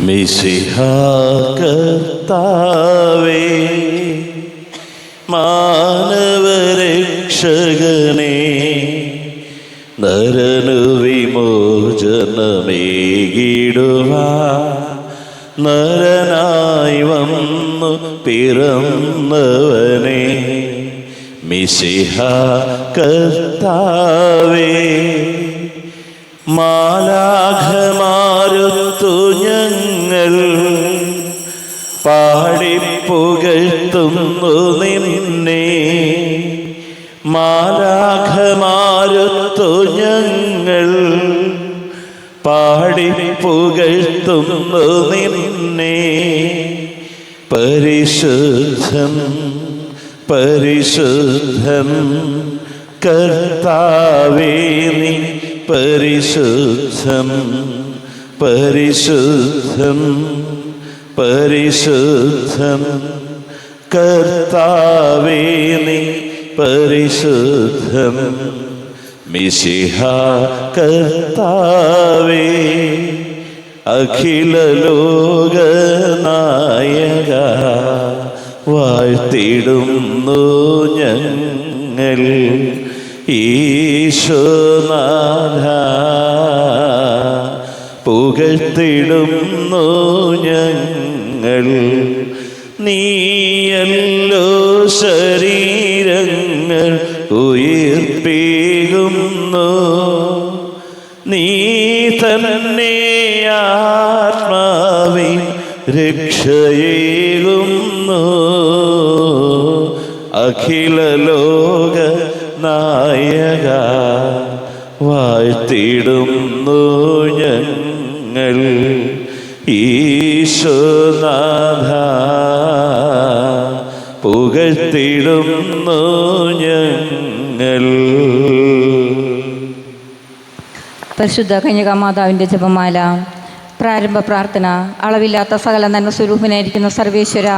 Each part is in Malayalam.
മിശിഹാ കർത്താവേ, മാനവരക്ഷകനേ, നരനു വിമോചനമേകിടുവാൻ നരനായി വന്നു പിറന്നവനേ, മിശിഹാ കർത്താവേ, മാലാഖമാരുത്തു ഞങ്ങൾ പാടിപ്പുകഴ്ത്തുന്നു നിന്നെ. മാലാഖമാരുത്തു ഞങ്ങൾ പാടിപ്പുകഴ്ത്തുന്നു നിന്നെ. പരിശുദ്ധൻ പരിശുദ്ധൻ കർത്താവേ, നീ പരിശുദ്ധൻ പരിശുദ്ധൻ പരിശുദ്ധൻ കർത്താവേ, നീ പരിശുദ്ധൻ. മിശിഹാ കർത്താവേ, അഖില ലോകനായക, വാഴ്ത്തിടുന്നു ഞങ്ങൾ ഈശോനാഥ, പുകഴ്ത്തിടുന്നു ഞങ്ങൾ. നീയല്ലോ ശരീരങ്ങൾ ഉയിർപ്പിക്കുന്നു, നീ തന്നെ ആത്മാവിൻ രക്ഷയേകുന്നു. അഖില ലോക നായക, വാഴ്ത്തിടുന്നു ഞങ്ങൾ ഈശോനാഥ, പുകഴ്ത്തിടുന്നു ഞങ്ങൾ. പരിശുദ്ധ കന്യകാമാതാവിൻ്റെ ജപമാല. പ്രാരംഭ പ്രാർത്ഥന. അളവില്ലാത്ത സകല നന്മ സ്വരൂപനായിരിക്കുന്ന സർവേശ്വര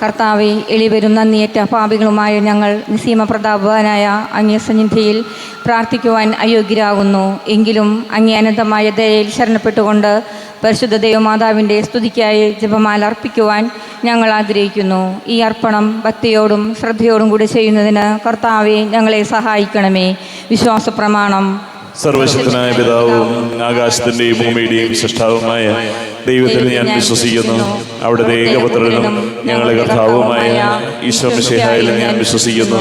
കർത്താവെ, എളിവരും നന്ദിയേറ്റ പാപികളുമായ ഞങ്ങൾ നിസീമ പ്രതാപവാനായ അങ്ങേ സന്നിധിയിൽ പ്രാർത്ഥിക്കുവാൻ അയോഗ്യരാകുന്നു. എങ്കിലും അങ്ങേ അനന്തമായ ദയയിൽ ശരണപ്പെട്ടുകൊണ്ട് പരിശുദ്ധ ദൈവമാതാവിൻ്റെ സ്തുതിക്കായി ജപമാല അർപ്പിക്കുവാൻ ഞങ്ങൾ ആഗ്രഹിക്കുന്നു. ഈ അർപ്പണം ഭക്തിയോടും ശ്രദ്ധയോടും കൂടി ചെയ്യുന്നതിന് കർത്താവെ, ഞങ്ങളെ സഹായിക്കണമേ. വിശ്വാസ പ്രമാണം. സർവശക്തനായ പിതാവും ആകാശത്തിൻ്റെയും ഭൂമിയുടെയും സൃഷ്ടാവുമായ ദൈവത്തിൽ ഞാൻ വിശ്വസിക്കുന്നു. അവിടുത്തെ ഏകപുത്രനും ഞങ്ങളെ കർത്താവുമായ ഈശോ മിശിഹായിൽ ഞാൻ വിശ്വസിക്കുന്നു.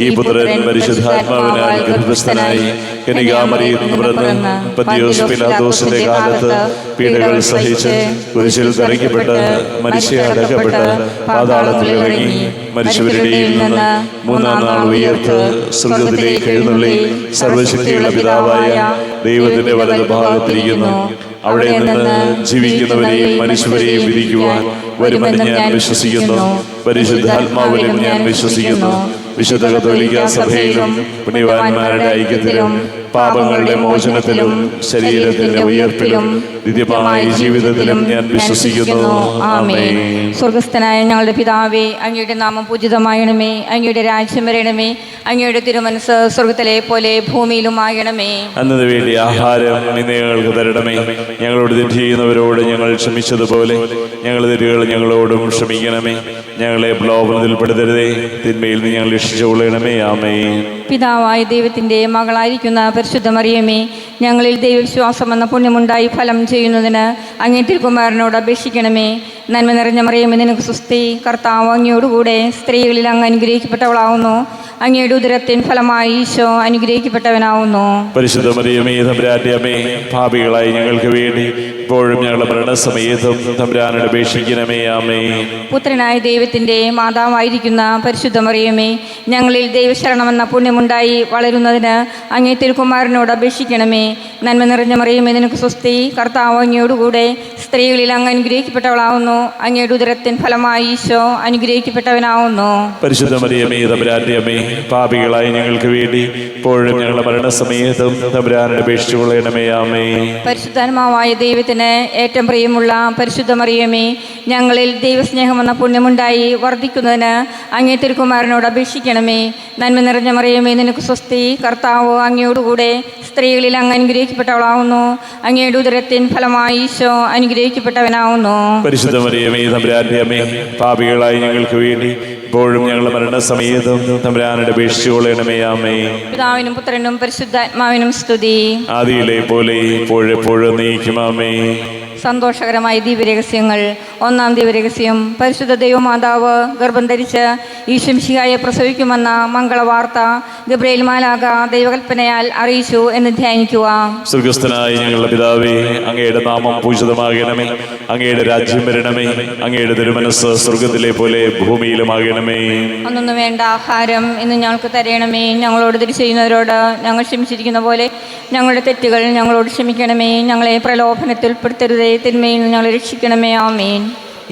ഈ പുത്രൻ പരിശുദ്ധാത്മാവിനാൽ ഗർഭസ്ഥനായി കന്യകാമറിയത്തിൽ പിറന്ന് പന്തിയോസ് പിലാത്തോസിന്റെ കാലത്ത് പീഡകൾ സഹിച്ച് കുരിശിൽ തറയ്ക്കപ്പെട്ട് മരിച്ചടക്കപ്പെട്ട് പാതാളത്തിൽ ഇറങ്ങി മരിച്ചവരുടെയിൽ നിന്ന് മൂന്നാം നാൾ ഉയർത്ത് സ്വർഗ്ഗത്തിലേക്ക് എഴുന്നള്ളി സർവശക്തിയുള്ള പിതാവായ ദൈവത്തിന്റെ വലതുഭാഗത്തിരിക്കുന്നു. അവിടെ നിന്ന് ജീവിക്കുന്നവരെയും മരിച്ചവരെയും വിധിക്കുവാൻ വരുമെന്ന് ഞാൻ വിശ്വസിക്കുന്നു. പരിശുദ്ധാത്മാവിലും ഞാൻ വിശ്വസിക്കുന്നു. വിശുദ്ധ കത്തോലിക്ക സഭയിലും പുണ്യവാന്മാരുടെ ഐക്യത്തിലും പാപങ്ങളുടെ മോചനത്തിലും ശരീരത്തിന്റെ ഉയർപ്പിലും നിത്യമായ ജീവിതത്തിലും ഞാൻ വിശ്വസിക്കുന്നു. ആമേൻ. സ്വർഗസ്ഥനായ ഞങ്ങളുടെ പിതാവേ, അങ്ങയുടെ നാമം പൂജിതമായണമേ. അങ്ങയുടെ രാജ്യം വരണമേ. അങ്ങയുടെ തിരുമനസ് സ്വർഗത്തിലെ പോലെ ഭൂമിയിലും ആകണമേ. അന്നത് വേണ്ടി ആഹാരം ഇന്ന് ഞങ്ങൾക്ക് തരണമേ. ഞങ്ങളോട് തെറ്റ് ചെയ്യുന്നവരോട് ഞങ്ങൾ ക്ഷമിച്ചതുപോലെ ഞങ്ങളുടെ തെറ്റുകൾ ഞങ്ങളോടും ക്ഷമിക്കണമേ. ഞങ്ങളെ പ്രലോഭനത്തിൽ പെടുത്തരുതേ, തിന്മയിൽ നിന്ന് ഞങ്ങൾ രക്ഷിച്ചുകൊള്ളണമേ. ആമേൻ. പിതാവായ ദൈവത്തിൻ്റെ മകളായിരിക്കുന്ന പരിശുദ്ധ മറിയമേ, ഞങ്ങളിൽ ദൈവവിശ്വാസം എന്ന പുണ്യമുണ്ടായി ഫലം ചെയ്യുന്നതിന് അങ്ങേ തിരുക്കുമാരനോട് അപേക്ഷിക്കണമേ. നന്മ നിറഞ്ഞ മറിയമേ, നിനക്ക് സുസ്തി. കർത്താവ് അങ്ങയോടുകൂടെ സ്ത്രീകളിൽ അങ്ങ് അനുഗ്രഹിക്കപ്പെട്ടവളാവുന്നു. അങ്ങയുടെ ഉദരത്തിൻ ഫലമായി ഈശോ അനുഗ്രഹിക്കപ്പെട്ടവനാവുന്നു. പരിശുദ്ധ മറിയമേ, തമ്പുരാന്റെ അമ്മേ, പാപികളായി ഞങ്ങൾക്ക് വേണ്ടി ഇപ്പോഴും ഞങ്ങളുടെ മരണസമയത്തും തമ്പുരാനോട് അപേക്ഷിക്കണമേ. ആമേൻ. പുത്രനായ ദൈവത്തിൻ്റെ മാതാവായിരിക്കുന്ന പരിശുദ്ധ മറിയമേ, ഞങ്ങളിൽ ദൈവശരണമെന്ന പുണ്യമുണ്ടായി വളരുന്നതിന് അങ്ങേ തിരുക്കുമാരനോട് അപേക്ഷിക്കണമേ. നന്മ നിറഞ്ഞ മറിയമേ, നിനക്ക് സുസ്തി. കർത്താവ് അങ്ങയോടുകൂടെ സ്ത്രീകളിൽ അങ്ങ് അനുഗ്രഹിക്കപ്പെട്ടവളാവുന്നു. അങ്ങയുടെ ഉദരത്തിൻ ഫലമായി ഈശോ അനുഗ്രഹിക്കപ്പെട്ടവനാവുന്നു. പരിശുദ്ധ മറിയമേ, തമ്പുരാന്റെ അമ്മേ, പാപികളായി ഞങ്ങൾക്ക് വേണ്ടി ഇപ്പോഴും ഞങ്ങളുടെ മരണസമയത്തും തമ്പുരാനോട് അപേക്ഷിച്ചുകൊള്ളണമേ. ആമേൻ. പരിശുദ്ധാത്മാവായ ദൈവത്തിന് ദൈവത്തിന് ഏറ്റവും പ്രിയമുള്ള പരിശുദ്ധ മറിയമേ, ഞങ്ങളിൽ ദൈവസ്നേഹമെന്ന പുണ്യമുണ്ടായി വർദ്ധിക്കുന്നതിന് അങ്ങേ തിരുക്കുമാരനോട് അപേക്ഷിക്കണമേ. നന്മ നിറഞ്ഞ മറിയമേ, നിനക്ക് സ്വസ്തി, കർത്താവ് അങ്ങയോടുകൂടെ സ്ത്രീകളിൽ അങ്ങ് അനുഗ്രഹിക്കപ്പെട്ടവളാവുന്നു. അങ്ങയുടെ ഉദരത്തിൻ ഫലമായി ഈശോ അനുഗ്രഹിക്കപ്പെട്ടവനാവുന്നു. പരിശുദ്ധ മറിയമേ, തമ്പുരാന്റെ അമ്മേ, പാപികളായി ഞങ്ങൾക്ക് വേണ്ടി ഇപ്പോഴും ഞങ്ങളുടെ മരണസമയത്തും തമ്പുരാനോട് അപേക്ഷിച്ചുകൊള്ളണമേ. ആമേൻ. പിതാവിനും പുത്രനും പരിശുദ്ധാത്മാവിനും സ്തുതി. ആദിയിലെ പോലെ ഇപ്പോഴെപ്പോഴും നീക്കും. ആമേൻ. സന്തോഷകരമായ ദിവ്യരഹസ്യങ്ങൾ. ഒന്നാം ദിവ്യരഹസ്യം, പരിശുദ്ധ ദൈവമാതാവ് ഗർഭം ധരിച്ച് ഈശംശിഹായെ പ്രസവിക്കുമെന്ന മംഗളവാർത്ത ഗബ്രിയേൽ മാലാഖ ദൈവകൽപ്പനയാൽ അറിയിച്ചു എന്ന് ധ്യാനിക്കുക. സ്വർഗസ്ഥനായ ഞങ്ങളുടെ പിതാവേ, അങ്ങയുടെ നാമം പൂജിതമാകണമേ. അങ്ങയുടെ രാജ്യം വരണമേ. അങ്ങയുടെ തിരുമനസ് സ്വർഗത്തിലെ പോലെ ഭൂമിയിലുമാകണമേ. അന്നൊന്നു വേണ്ട ആഹാരം ഇന്ന് ഞങ്ങൾക്ക് തരണമേ. ഞങ്ങളോട് തിരി ചെയ്യുന്നവരോട് ഞങ്ങൾ ക്ഷമിച്ചിരിക്കുന്ന പോലെ ഞങ്ങളുടെ തെറ്റുകൾ ഞങ്ങളോട് ക്ഷമിക്കണമേ. ഞങ്ങളെ പ്രലോഭനത്തിൽ ഉൾപ്പെടുത്തരുതേ, തിന്മയിൽ നിന്ന് ഞങ്ങളെ രക്ഷിക്കണമേ. ആമേൻ.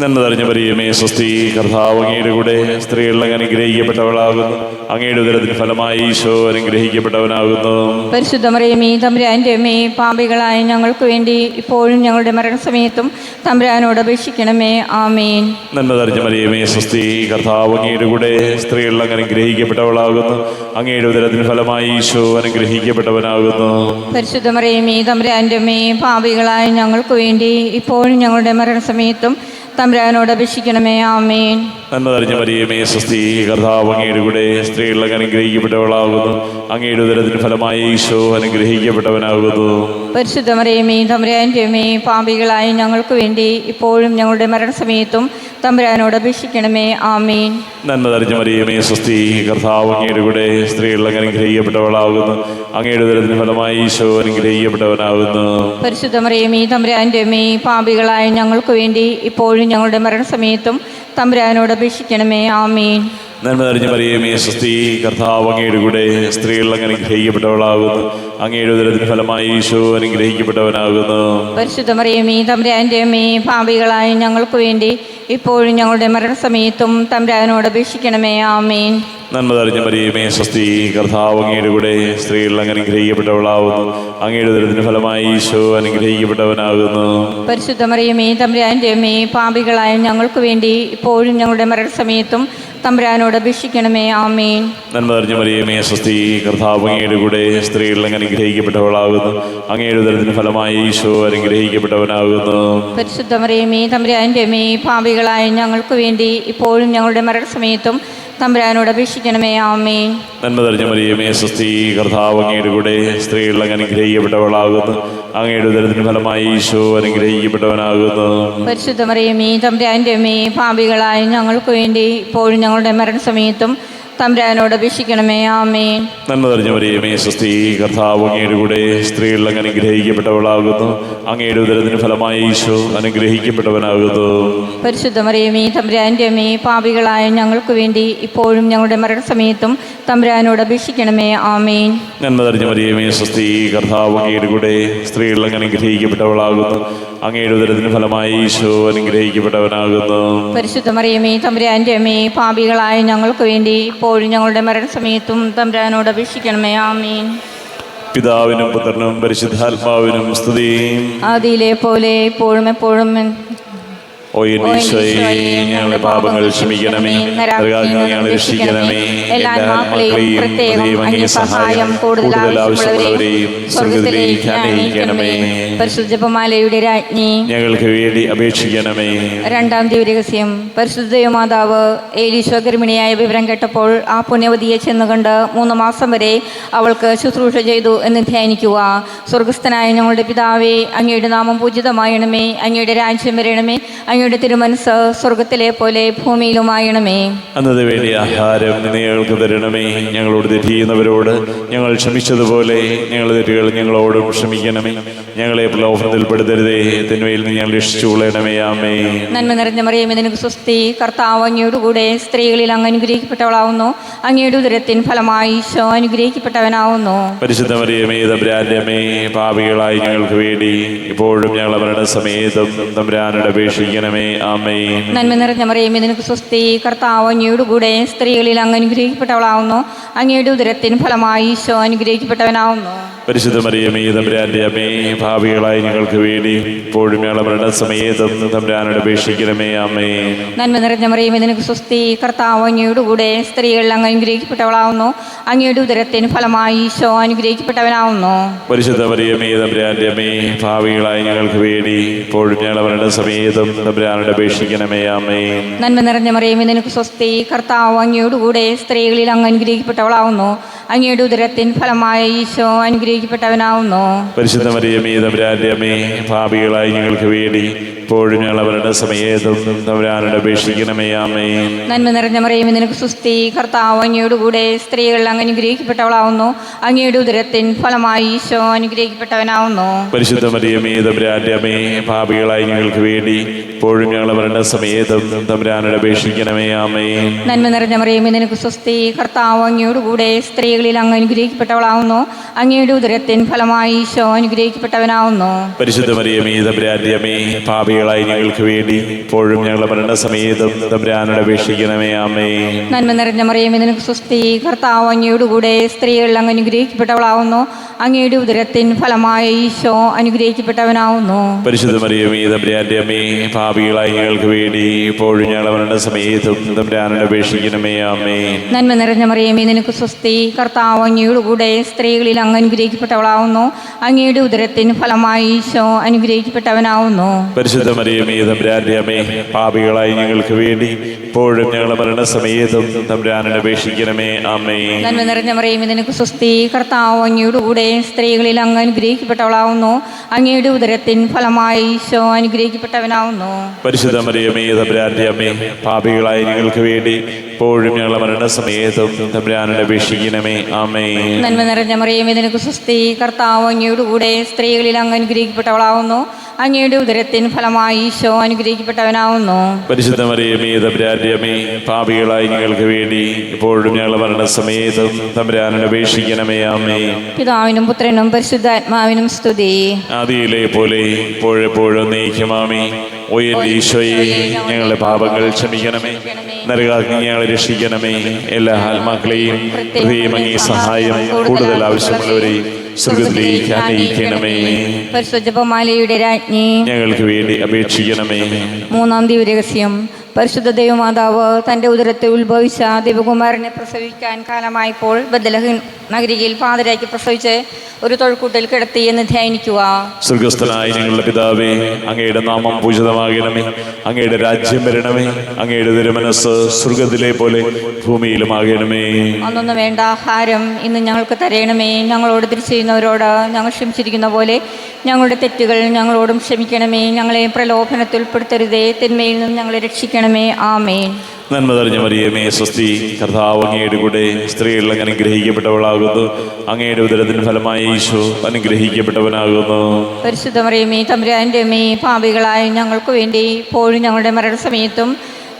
നന്മ നിറഞ്ഞ മറിയമേ, സ്വസ്തി, കർത്താവ് അങ്ങയുടെ കൂടെ സ്ത്രീകളിൽ അങ്ങ് അനുഗ്രഹിക്കപ്പെട്ടവളാകുന്നു. അങ്ങയുടെ ഉദരത്തിന് ഫലമായി ഈശോ അനുഗ്രഹിക്കപ്പെട്ടവനാകുന്നു. പരിശുദ്ധ മറിയമേ, തമ്പുരാന്റെ അമ്മേ, പാപികളായ ഞങ്ങൾക്ക് വേണ്ടി ഇപ്പോഴും ഞങ്ങളുടെ മരണസമയത്തും തമ്പുരാനോട് അപേക്ഷിക്കണമേ. ആമേൻ. നന്മ നിറഞ്ഞ മറിയമേ, സ്വസ്തി, കർത്താവ് അങ്ങയുടെ കൂടെ സ്ത്രീകളിൽ അങ്ങ് അനുഗ്രഹിക്കപ്പെട്ടവളാകുന്നു. അങ്ങയുടെ ഉദരത്തിന് ഫലമായി ഈശോ അനുഗ്രഹിക്കപ്പെട്ടവനാകുന്നു. പരിശുദ്ധ മറിയമേ, തമ്പുരാന്റെ അമ്മേ, പാപികളായ ഞങ്ങൾക്ക് വേണ്ടി ഇപ്പോഴും ഞങ്ങളുടെ മരണസമയത്തും തമ്പുരാനോട് അപേക്ഷിക്കണമേ. ആമേൻ. നന്മ നിറഞ്ഞ മറിയമേ, സ്വസ്തി, കർത്താവ് അങ്ങയുടെ കൂടെ സ്ത്രീകളിൽ അങ്ങ് അനുഗ്രഹിക്കപ്പെട്ടവളാകുന്നു. അങ്ങയുടെ ഉദരത്തിന് ഫലമായി ഈശോ അനുഗ്രഹിക്കപ്പെട്ടവനാകുന്നു. പരിശുദ്ധ മറിയമേ, തമ്പുരാന്റെ അമ്മേ, പാപികളായ ഞങ്ങൾക്ക് വേണ്ടി ഇപ്പോഴും ഞങ്ങളുടെ മരണസമയത്തും തമ്പുരാനോട് അപേക്ഷിക്കണമേ. ആമേൻ. നന്മ നിറഞ്ഞ മറിയമേ, സ്വസ്തി, കർത്താവ് അങ്ങയുടെ കൂടെ സ്ത്രീകളിൽ അങ്ങ് അനുഗ്രഹിക്കപ്പെട്ടവളാകുന്നു. അങ്ങയുടെ ഉദരത്തിന് ഫലമായി ഈശോ അനുഗ്രഹിക്കപ്പെട്ടവനാകുന്നു. പരിശുദ്ധ മറിയമേ, തമ്പുരാന്റെ അമ്മേ, പാപികളായ ഞങ്ങൾക്ക് വേണ്ടി ഇപ്പോഴും ഞങ്ങളുടെ മരണസമയത്തും തമ്പുരാനോട് അപേക്ഷിക്കണമേ. ആമേൻ. നന്മ നിറഞ്ഞ മറിയമേ, സ്വസ്തി, കർത്താവ് അങ്ങയുടെ കൂടെ സ്ത്രീകളിൽ അങ്ങ് അനുഗ്രഹിക്കപ്പെട്ടവളാകുന്നു. അങ്ങയുടെ ഉദരത്തിന് ഫലമായി ഈശോ അനുഗ്രഹിക്കപ്പെട്ടവനാകുന്നു. പരിശുദ്ധ മറിയമേ, തമ്പുരാന്റെ അമ്മേ, പാപികളായ ഞങ്ങൾക്ക് വേണ്ടി ഇപ്പോഴും ഞങ്ങളുടെ മരണസമയത്തും തമ്പുരാനോട് അപേക്ഷിക്കണമേ. ആമേൻ. നന്മ നിറഞ്ഞ മറിയമേ, സ്വസ്തി, കർത്താവ് അങ്ങയുടെ കൂടെ സ്ത്രീകളിൽ അങ്ങ് അനുഗ്രഹിക്കപ്പെട്ടവളാകുന്നു. അങ്ങയുടെ ഉദരത്തിന് ഫലമായി ഈശോ അനുഗ്രഹിക്കപ്പെട്ടവനാകുന്നു. പരിശുദ്ധ മറിയമേ, തമ്പുരാന്റെ അമ്മേ, പാപികളായ ഞങ്ങൾക്ക് വേണ്ടി ഇപ്പോഴും ഞങ്ങളുടെ മരണസമയത്തും തമ്പുരാനോട് അപേക്ഷിക്കണമേ. ആമേൻ. നന്മ നിറഞ്ഞ മറിയമേ, സ്വസ്തി, കർത്താവ് അങ്ങയുടെ കൂടെ സ്ത്രീകളിൽ അങ്ങ് അനുഗ്രഹിക്കപ്പെട്ടവളാകുന്നു. അങ്ങയുടെ ഉദരത്തിന് ഫലമായി ഈശോ അനുഗ്രഹിക്കപ്പെട്ടവനാകുന്നു. പരിശുദ്ധ മറിയമേ, തമ്പുരാന്റെ അമ്മേ, പാപികളായ ഞങ്ങൾക്ക് വേണ്ടി ഇപ്പോഴും ഞങ്ങളുടെ മരണസമയത്തും തമ്പുരാനോട് അപേക്ഷിക്കണമേ. ആമേൻ. നന്മ നിറഞ്ഞ മറിയമേ, സ്വസ്തി, കർത്താവ് അങ്ങയുടെ കൂടെ സ്ത്രീകളിൽ അങ്ങ് അനുഗ്രഹിക്കപ്പെട്ടവളാകുന്നു. അങ്ങയുടെ ഉദരത്തിന് ഫലമായി ഈശോ അനുഗ്രഹിക്കപ്പെട്ടവനാകുന്നു. പരിശുദ്ധ മറിയമേ, തമ്പുരാന്റെ അമ്മേ, പാപികളായ ഞങ്ങൾക്ക് വേണ്ടി ഇപ്പോഴും ഞങ്ങളുടെ മരണസമയത്തും തമ്പുരാനോട് അപേക്ഷിക്കണമേ. ആമേൻ. നന്മ നിറഞ്ഞ മറിയമേ, സ്വസ്തി, കർത്താവ് അങ്ങയുടെ കൂടെ സ്ത്രീകളിൽ അങ്ങ് അനുഗ്രഹിക്കപ്പെട്ടവളാകുന്നു. അങ്ങയുടെ ഉദരത്തിന് ഫലമായി ഈശോ അനുഗ്രഹിക്കപ്പെട്ടവനാകുന്നു. പരിശുദ്ധ മറിയമേ, തമ്പുരാന്റെ അമ്മേ, പാപികളായ ഞങ്ങൾക്ക് വേണ്ടി ഇപ്പോഴും ഞങ്ങളുടെ മരണസമയത്തും തമ്പുരാനോട് അപേക്ഷിക്കണമേ. ആമേൻ. നന്മ നിറഞ്ഞ മറിയമേ, സ്വസ്തി, കർത്താവ് അങ്ങയുടെ കൂടെ സ്ത്രീകളിൽ അങ്ങ് അനുഗ്രഹിക്കപ്പെട്ടവളാകുന്നു. അങ്ങയുടെ ഉദരത്തിന് ഫലമായി ഈശോ അനുഗ്രഹിക്കപ്പെട്ടവനാകുന്നു. പരിശുദ്ധ മറിയമേ, തമ്പുരാന്റെ അമ്മേ, പാപികളായ ഞങ്ങൾക്ക് വേണ്ടി ഇപ്പോഴും ഞങ്ങളുടെ മരണസമയത്തും തമ്പുരാനോട് അപേക്ഷിക്കണമേ. ആമേൻ. പിതാവിനും പുത്രനും പരിശുദ്ധാത്മാവിനും സ്തുതി. ആദിയിലെ പോലെ ഇപ്പോഴും എപ്പോഴും ഓ എന്റെ ഈശോയേ, ഞങ്ങളുടെ പാപങ്ങൾ ക്ഷമിക്കണമേ. ഞങ്ങളെ രക്ഷിക്കണമേ. എല്ലാ ആത്മാക്കളെയും പ്രത്യേകം അങ്ങേ സഹായം കൂടുതൽ ആവശ്യമുള്ളവരെയും സ്വർഗ്ഗത്തിലേക്ക് ആനയിക്കണമേ. പരിശുദ്ധ ജപമാലയുടെ രാജ്ഞി, ഞങ്ങൾക്ക് വേണ്ടി അപേക്ഷിക്കണമേ. രണ്ടാം ദിവ്യരഹസ്യം, പരിശുദ്ധ ദൈവമാതാവ് ഏലീശോ ഗർഭിണിയായ വിവരം കേട്ടപ്പോൾ ആ പുണ്യവതിയെ ചെന്നുകണ്ട് 3 മാസം വരെ അവൾക്ക് ശുശ്രൂഷ ചെയ്തു എന്ന് ധ്യാനിക്കുക. സ്വർഗസ്ഥനായ ഞങ്ങളുടെ പിതാവേ, അങ്ങയുടെ നാമം പൂജിതമായണമേ. അങ്ങയുടെ രാജ്യം വരണമേ. അങ്ങയുടെ തിരുമനസ് സ്വർഗത്തിലെ പോലെ ഭൂമിയിലുമായണമേ. അന്നത് വേണ്ടി ആഹാരം ഞങ്ങൾക്ക് തരണമേ. ഞങ്ങളോട് തെറ്റ് ചെയ്യുന്നവരോട് ഞങ്ങൾ ക്ഷമിച്ചതുപോലെ ഞങ്ങളുടെ തെറ്റുകൾ ഞങ്ങളോടും ക്ഷമിക്കണമേ. ഞങ്ങളെ പ്രലോഭനത്തിൽപ്പെടുത്തരുതേ, തിന്മയിൽ നിന്ന് ഞങ്ങൾ രക്ഷിച്ചുകൊള്ളണമേ. ആമേ. നന്മ നിറഞ്ഞ മറിയമേ, നിനക്ക് സ്വസ്തി, കർത്താവ് അങ്ങയോടുകൂടെ സ്ത്രീകളിൽ അങ്ങ് അനുഗ്രഹിക്കപ്പെട്ടവളാവുന്നു. അങ്ങയുടെ ഉദരത്തിൻ ഫലമായി ഈശോ അനുഗ്രഹിക്കപ്പെട്ടവനാവുന്നു. പരിശുദ്ധ മറിയമേ, തമ്പുരാന്റെ അമ്മേ, പാപികളായി ഞങ്ങൾക്ക് വേണ്ടി ഇപ്പോഴും ഞങ്ങളുടെ മരണസമയത്തും തമ്പുരാനോട് അപേക്ഷിക്കണമേ. അപേക്ഷിക്കണമേ. ആമേൻ. നന്മ നിറഞ്ഞ മറിയമേ, നിനക്ക് സ്വസ്തി. കർത്താവ് അങ്ങയോട് കൂടെ സ്ത്രീകളിൽ അങ്ങ് അനുഗ്രഹിക്കപ്പെട്ടവളാവുന്നു. അങ്ങയുടെ ഉദരത്തിൻ ഫലമായി ഈശോ അനുഗ്രഹിക്കപ്പെട്ടവനാവുന്നു. പരിശുദ്ധ മറിയമേ, തമ്പുരാന്റെ അമ്മേ, ഭാവികളായി ഞങ്ങൾക്ക് വേണ്ടി ഇപ്പോഴും ഞങ്ങളുടെ മരണസമയത്തും തമ്പുരാനോട് അപേക്ഷിക്കണമേ. ആമേൻ. നന്മ നിറഞ്ഞ മറിയമേ, നിനക്ക് സ്വസ്തി. കർത്താവ് അങ്ങയോട് കൂടെ സ്ത്രീകളിൽ അങ്ങ് അനുഗ്രഹിക്കപ്പെട്ടവളാവുന്നു. അങ്ങയുടെ ഉദരത്തിൻ ഫലമായി ഈശോ അനുഗ്രഹിക്കപ്പെട്ടവനാവുന്നു. പരിശുദ്ധ മറിയമേ, തമ്പുരാന്റെ അമ്മേ, ഭാവികളായി ഞങ്ങൾക്ക് വേണ്ടി ഇപ്പോഴും ഞങ്ങളുടെ മരണസമയത്തും തമ്പുരാനോട് അപേക്ഷിക്കണമേ. ആമേൻ. നന്മ നിറഞ്ഞ മറിയമേ, നിനക്ക് സ്വസ്തി. കർത്താവ് അങ്ങയോട് കൂടെ സ്ത്രീകളിൽ അങ്ങ് അനുഗ്രഹിക്കപ്പെട്ടവളാവുന്നു. അങ്ങയുടെ ഉദരത്തിൻ ഫലമായ ഈശോ അനുഗ്രഹിക്കപ്പെട്ടവനാവുന്നു. പരിശുദ്ധ മറിയമേ, തമ്പുരാന്റെ അമ്മേ, ഭാവികളായി ഞങ്ങൾക്ക് വേണ്ടി ഇപ്പോഴും ഞങ്ങളുടെ മരണസമയത്തും തമ്പുരാനോട് അപേക്ഷിക്കണമേ. ആമേൻ. നന്മ നിറഞ്ഞ മറിയമേ, നിനക്ക് സ്വസ്തി. കർത്താവ് അങ്ങയോട് കൂടെ സ്ത്രീകളിൽ അങ്ങ് അനുഗ്രഹിക്കപ്പെട്ടവളാവുന്നു. അങ്ങയുടെ ഉദരത്തിൻ ഫലമായി ഈശോ അനുഗ്രഹിക്കപ്പെട്ടവനാവുന്നു. പരിശുദ്ധ മറിയമേ, തമ്പുരാന്റെ അമ്മേ, ഭാവികളായി ഞങ്ങൾക്ക് വേണ്ടി ഇപ്പോഴും ഞങ്ങളുടെ മരണസമയത്തും തമ്പുരാനോട് അപേക്ഷിക്കണമേ. ആമേൻ. നന്മ നിറഞ്ഞ മറിയമേ, നിനക്ക് സ്വസ്തി. കർത്താവ് അങ്ങയോട് കൂടെ സ്ത്രീകളിൽ അങ്ങ് അനുഗ്രഹിക്കപ്പെട്ടവളാവുന്നു. അങ്ങയുടെ ഉദരത്തിൻ ഫലമായി ഈശോ അനുഗ്രഹിക്കപ്പെട്ടവനാവുന്നു. പരിശുദ്ധ മറിയമേ, തമ്പുരാന്റെ അമ്മേ, ഭാവികളായി ഞങ്ങൾക്ക് വേണ്ടി ഇപ്പോഴും ഞങ്ങളുടെ മരണസമയത്തും തമ്പുരാനോട് അപേക്ഷിക്കണമേ. ആമേൻ. നന്മ നിറഞ്ഞ മറിയമേ, നിനക്ക് സ്വസ്തി. കർത്താവ് അങ്ങയോട് കൂടെ സ്ത്രീകളിൽ അങ്ങ് അനുഗ്രഹിക്കപ്പെട്ടവളാവുന്നു. അങ്ങയുടെ ഉദരത്തിൻ ഫലമായ ഈശോ അനുഗ്രഹിക്കപ്പെട്ടവനാവുന്നു. പരിശുദ്ധ മറിയമേ, തമ്പുരാന്റെ അമ്മേ, ഭാവികളായി ഞങ്ങൾക്ക് വേണ്ടി ഇപ്പോഴും ഞങ്ങളുടെ മരണസമയത്തും തമ്പുരാനോട് അപേക്ഷിക്കണമേ. ആമേൻ. നന്മ നിറഞ്ഞ മറിയമേ, നിനക്ക് സ്വസ്തി. കർത്താവ് അങ്ങയോട് കൂടെ സ്ത്രീകളിൽ അങ്ങ് അനുഗ്രഹിക്കപ്പെട്ടവളാവുന്നു. അങ്ങയുടെ ഉദരത്തിൻ ഫലമായി ഈശോ അനുഗ്രഹിക്കപ്പെട്ടവനാവുന്നു. പരിശുദ്ധ മറിയമേ, തമ്പുരാന്റെ അമ്മേ, പാപികളായി ഞങ്ങൾക്ക് വേണ്ടി ഇപ്പോഴും ഞങ്ങളുടെ മരണസമയത്തും തമ്പുരാനോട് അപേക്ഷിക്കണമേ. ആമേൻ. നന്മ നിറഞ്ഞ മറിയമേ, നിനക്ക് സ്വസ്തി. കർത്താവ് അങ്ങയോട് കൂടെ സ്ത്രീകളിൽ അങ്ങ് അനുഗ്രഹിക്കപ്പെട്ടവളാവുന്നു. അങ്ങയുടെ ഉദരത്തിൻ ഫലമായി ഈശോ അനുഗ്രഹിക്കപ്പെട്ടവനാവുന്നു. പരിശുദ്ധ മറിയമേ, തമ്പുരാന്റെ അമ്മേ, പാപികളായി ഞങ്ങൾക്ക് വേണ്ടി ഇപ്പോഴും ഞങ്ങളുടെ മരണസമയത്തും തമ്പുരാനോട് അപേക്ഷിക്കണമേ. ആമേൻ. നന്മ നിറഞ്ഞ മറിയമേ, നിനക്ക് സ്വസ്തി. കർത്താവ് അങ്ങയോട് കൂടെ സ്ത്രീകളിൽ അങ്ങ് അനുഗ്രഹിക്കപ്പെട്ടവളാവുന്നു. അങ്ങയുടെ ഉദരത്തിൻ ഫലമായി ഈശോ അനുഗ്രഹിക്കപ്പെട്ടവനാവുന്നു. പരിശുദ്ധ മറിയമേ, തമ്പുരാന്റെ അമ്മേ, പാപികളായി ഞങ്ങൾക്ക് വേണ്ടി ഇപ്പോഴും ഞങ്ങളുടെ മരണസമയത്തും തമ്പുരാനോട് അപേക്ഷിക്കണമേ. ആമേൻ. പിതാവിനും പുത്രനും പരിശുദ്ധാത്മാവിനും സ്തുതി. ആദിയിലെ പോലെ ഇപ്പോഴെപ്പോഴും നീക്കുമാമേ. ഓ എൻ്റെ ഈശോയെ, ഞങ്ങളുടെ പാപങ്ങൾ ക്ഷമിക്കണമേ. നരകാഗ്നി ഞങ്ങളെ രക്ഷിക്കണമേ. എല്ലാ ആത്മാക്കളെയും ഹൃദയമങ്ങി സഹായം കൂടുതൽ ആവശ്യമുള്ളവരെയും സ്വർഗത്തിലേക്ക് ആനയിക്കണമേ. പരിശുദ്ധ ജപമാലയുടെ രാജ്ഞി, ഞങ്ങൾക്ക് വേണ്ടി അപേക്ഷിക്കണമേ. മൂന്നാം ദിവരഹസ്യം. പരിശുദ്ധ ദൈവമാതാവ് തൻ്റെ ഉദരത്തിൽ ഉത്ഭവിച്ച ദൈവകുമാരനെ പ്രസവിക്കാൻ കാലമായപ്പോൾ ബത്ലഹേം നഗരിയിൽ പാതിരായ്ക്ക് പ്രസവിച്ച് ഒരു തൊഴുക്കൂട്ടിൽ കിടത്തി എന്ന് ധ്യാനിക്കുക. സ്വർഗസ്ഥനായ ഞങ്ങളുടെ പിതാവേ, അങ്ങയുടെ നാമം പൂജിതമാകണമേ. അങ്ങയുടെ രാജ്യം വരണമേ. അങ്ങയുടെ തിരുമനസ്സ് സ്വർഗത്തിലെ പോലെ ഭൂമിയിലുമാകണമേ. അന്നൊന്നും വേണ്ട ആഹാരം ഇന്ന് ഞങ്ങൾക്ക് തരയണമേ. ഞങ്ങളോട് തിരിച്ചു ചെയ്യുന്നവരോട് ഞങ്ങൾ ക്ഷമിച്ചിരിക്കുന്ന പോലെ ഞങ്ങളുടെ തെറ്റുകൾ ഞങ്ങളോടും ക്ഷമിക്കണമേ. ഞങ്ങളെ പ്രലോഭനത്തിൽ ഉൾപ്പെടുത്തരുതേ. തിന്മയിൽ നിന്നും ഞങ്ങളെ രക്ഷിക്കണമേ. ആമേൻ. നന്മ നിറഞ്ഞ മറിയമേ, സ്വസ്തി. കർത്താവ് അങ്ങയുടെ കൂടെ സ്ത്രീകൾ അനുഗ്രഹിക്കപ്പെട്ടവളാകുന്നു. അങ്ങയുടെ ഉദരത്തിന് ഫലമായി ഈശോ അനുഗ്രഹിക്കപ്പെട്ടവനാകുന്നു. പരിശുദ്ധ മറിയമേ, തമ്പുരാന്റെ അമ്മേ, പാപികളായ ഞങ്ങൾക്ക് വേണ്ടി ഇപ്പോഴും ഞങ്ങളുടെ മരണസമയത്തും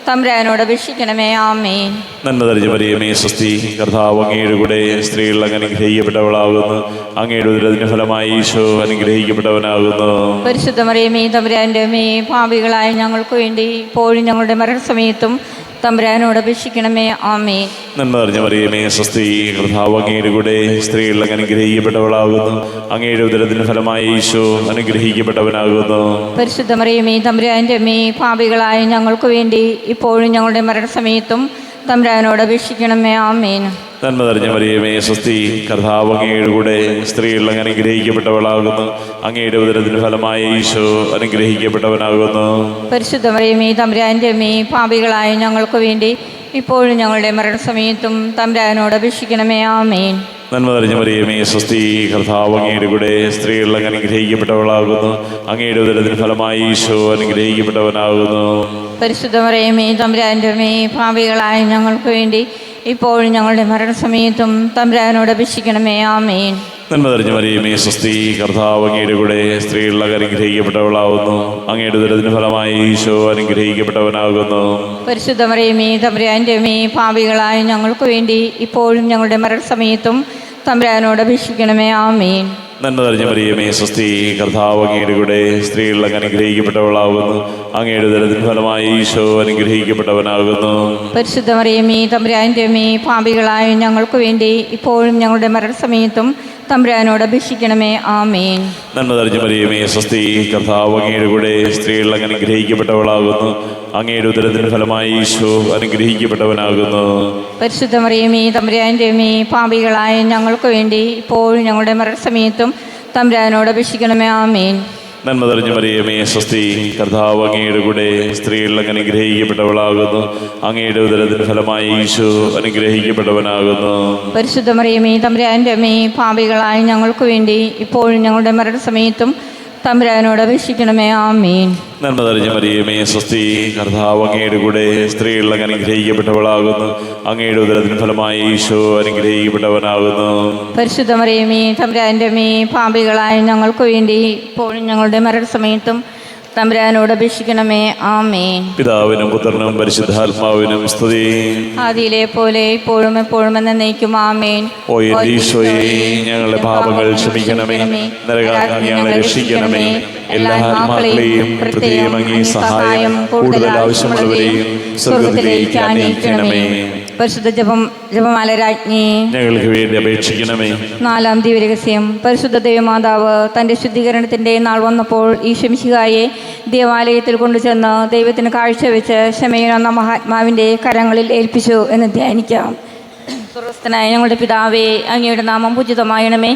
തമ്പുരാനോട് അപേക്ഷിക്കണമേ. ആമേൻ. നന്മ നിറഞ്ഞ മറിയമേ, സ്വസ്തി. കർത്താവ് അങ്ങയുടെ കൂടെ സ്ത്രീകൾ അനുഗ്രഹിക്കപ്പെട്ടവളാകുന്നു. അങ്ങയുടെ ഉദരത്തിന് ഫലമായി ഈശോ അനുഗ്രഹിക്കപ്പെട്ടവനാകുന്നു. പരിശുദ്ധ മറിയമേ, തമ്പുരാന്റെ അമ്മേ, പാപികളായ ഞങ്ങൾക്ക് വേണ്ടി ഇപ്പോഴും ഞങ്ങളുടെ മരണസമയത്തും തമ്പുരാനോട് അപേക്ഷിക്കണമേ. ആമേൻ. നന്മ നിറഞ്ഞ മറിയമേ, സ്വസ്തി. കർത്താവ് അങ്ങയുടെ കൂടെ സ്ത്രീകൾ അനുഗ്രഹിക്കപ്പെട്ടവളാകുന്നു. അങ്ങയുടെ ഉദരത്തിന് ഫലമായി ഈശോ അനുഗ്രഹിക്കപ്പെട്ടവനാകുന്നു. പരിശുദ്ധ മറിയമേ, തമ്പുരാന്റെ അമ്മേ, പാപികളായ ഞങ്ങൾക്ക് വേണ്ടി ഇപ്പോഴും ഞങ്ങളുടെ മരണസമയത്തും തമ്പുരാനോട് അപേക്ഷിക്കണമേ. ആമേൻ. നന്മ നിറഞ്ഞ മറിയമേ, സ്വസ്തി. കർത്താവ് അങ്ങയുടെ കൂടെ സ്ത്രീകൾ അനുഗ്രഹിക്കപ്പെട്ടവളാകുന്നു. അങ്ങയുടെ ഉദരത്തിന് ഫലമായി ഈശോ അനുഗ്രഹിക്കപ്പെട്ടവനാകുന്നു. പരിശുദ്ധ മറിയമേ, തമ്പുരാന്റെ അമ്മേ, പാപികളായ ഞങ്ങൾക്ക് വേണ്ടി ഇപ്പോഴും ഞങ്ങളുടെ മരണസമയത്തും തമ്പുരാനോട് അപേക്ഷിക്കണമേ. ആമേൻ. നന്മ നിറഞ്ഞ മറിയമേ, സ്വസ്തി. കർത്താവ് അങ്ങയുടെ കൂടെ സ്ത്രീകൾ അനുഗ്രഹിക്കപ്പെട്ടവളാകുന്നു. അങ്ങയുടെ ഉദരത്തിന് ഫലമായി ഈശോ അനുഗ്രഹിക്കപ്പെട്ടവനാകുന്നു. പരിശുദ്ധ മറിയമേ, തമ്പുരാന്റെ അമ്മേ, പാപികളായ ഞങ്ങൾക്ക് വേണ്ടി ഇപ്പോഴും ഞങ്ങളുടെ മരണസമയത്തും തമ്പുരാനോട് അപേക്ഷിക്കണമേ. ആമേൻ. നന്മ നിറഞ്ഞ മറിയമേ, സ്വസ്തി. കർത്താവ് അങ്ങയുടെ കൂടെ സ്ത്രീകൾ അനുഗ്രഹിക്കപ്പെട്ടവളാകുന്നു. അങ്ങയുടെ ഉദരത്തിന് ഫലമായി ഈശോ അനുഗ്രഹിക്കപ്പെട്ടവനാകുന്നു. പരിശുദ്ധ മറിയമേ, തമ്പുരാന്റെ അമ്മേ, പാപികളായ ഞങ്ങൾക്ക് വേണ്ടി ഇപ്പോഴും ഞങ്ങളുടെ മരണസമയത്തും തമ്പുരാനോട് അപേക്ഷിക്കണമേ. ആമേൻ. നന്മ നിറഞ്ഞ മറിയമേ സ്വസ്തി, കർത്താവ് അങ്ങയുടെ കൂടെ സ്ത്രീകൾ അങ്ങ് അനുഗ്രഹിക്കപ്പെട്ടവളാകുന്നു. അങ്ങയുടെ ഉദരത്തിൻ ഫലമായി ഈശോ അനുഗ്രഹിക്കപ്പെട്ടവനാകുന്നു. പരിശുദ്ധ മറിയമേ തമ്പുരാന്റെ അമ്മേ, പാപികളായ ഞങ്ങൾക്ക് വേണ്ടി ഇപ്പോഴും ഞങ്ങളുടെ മരണസമയത്തും തമ്പുരാനോട് അപേക്ഷിക്കണമേ. ആമേൻ. നന്മ നിറഞ്ഞ മറിയമേ സ്വസ്തി, കർത്താവ് അങ്ങയുടെ കൂടെ സ്ത്രീകൾ അങ്ങ് അനുഗ്രഹിക്കപ്പെട്ടവളാകുന്നു. അങ്ങയുടെ ഉദരത്തിൻ ഫലമായി ഈശോ അനുഗ്രഹിക്കപ്പെട്ടവനാകുന്നു. പരിശുദ്ധ മറിയമേ തമ്പുരാന്റെ അമ്മേ, പാപികളായ ഞങ്ങൾക്ക് വേണ്ടി ഇപ്പോഴും ഞങ്ങളുടെ മരണസമയത്തും തമ്പുരാനോട് അപേക്ഷിക്കണമേ. ആമേൻ. നന്മ നിറഞ്ഞ മറിയമേ സ്വസ്തി, കർത്താവ് അങ്ങയുടെ കൂടെ സ്ത്രീകൾ അങ്ങ് അനുഗ്രഹിക്കപ്പെട്ടവളാകുന്നു. അങ്ങയുടെ ഉദരത്തിൻ ഫലമായി ഈശോ അനുഗ്രഹിക്കപ്പെട്ടവനാകുന്നു. പരിശുദ്ധ മറിയമേ തമ്പുരാന്റെ അമ്മേ, പാപികളായ ഞങ്ങൾക്ക് വേണ്ടി ഇപ്പോഴും ഞങ്ങളുടെ മരണസമയത്തും തമ്പുരാനോട് അപേക്ഷിക്കണമേ. ആമേൻ. നന്മ നിറഞ്ഞ മറിയമേ സ്വസ്തി, കർത്താവ് അങ്ങയുടെ കൂടെ സ്ത്രീകൾ അങ്ങ് അനുഗ്രഹിക്കപ്പെട്ടവളാകുന്നു. അങ്ങയുടെ ഉദരത്തിൻ ഫലമായി ഈശോ അനുഗ്രഹിക്കപ്പെട്ടവനാകുന്നു. പരിശുദ്ധ മറിയമേ തമ്പുരാന്റെ അമ്മേ, പാപികളായ ഞങ്ങൾക്ക് വേണ്ടി ഇപ്പോഴും ഞങ്ങളുടെ മരണസമയത്തും തമ്പുരാനോട് അപേക്ഷിക്കണമേ. ആമേൻ. പിതാവിനും പുത്രനും പരിശുദ്ധാത്മാവിനും സ്തുതി. ആദിയിലെ പോലെ ഇപ്പോഴും എപ്പോഴും എന്നേക്കും. ആമേൻ. ഓ എൻ്റെ ഈശോയേ, ഞങ്ങളുടെ പാപങ്ങൾ ക്ഷമിക്കണമേ, നരകാഗ്നി ഞങ്ങളെ രക്ഷിക്കണമേ. എല്ലാ ആത്മാക്കളെയും പ്രത്യേകം അങ്ങേ സഹായം കൂടുതൽ ആവശ്യമുള്ളവരെയും സ്വർഗ്ഗത്തിലേക്ക് ആനയിക്കണമേ. പരിശുദ്ധ ജപമാല രാജ്ഞി ഞങ്ങൾക്ക് വേണ്ടി അപേക്ഷിക്കണമേ. 4-ാം ദിവ്യരഹസ്യം. പരിശുദ്ധ ദൈവമാതാവ് തൻ്റെ ശുദ്ധീകരണത്തിൻ്റെ നാൾ വന്നപ്പോൾ ഈശോ മിശിഹായെ ദേവാലയത്തിൽ കൊണ്ടുചെന്ന് ദൈവത്തിന് കാഴ്ചവെച്ച് ശമയനെന്ന മഹാത്മാവിൻ്റെ കരങ്ങളിൽ ഏൽപ്പിച്ചു എന്ന് ധ്യാനിക്കാം. സ്വർഗ്ഗസ്ഥനായ ഞങ്ങളുടെ പിതാവേ, അങ്ങയുടെ നാമം പൂജിതമായണമേ.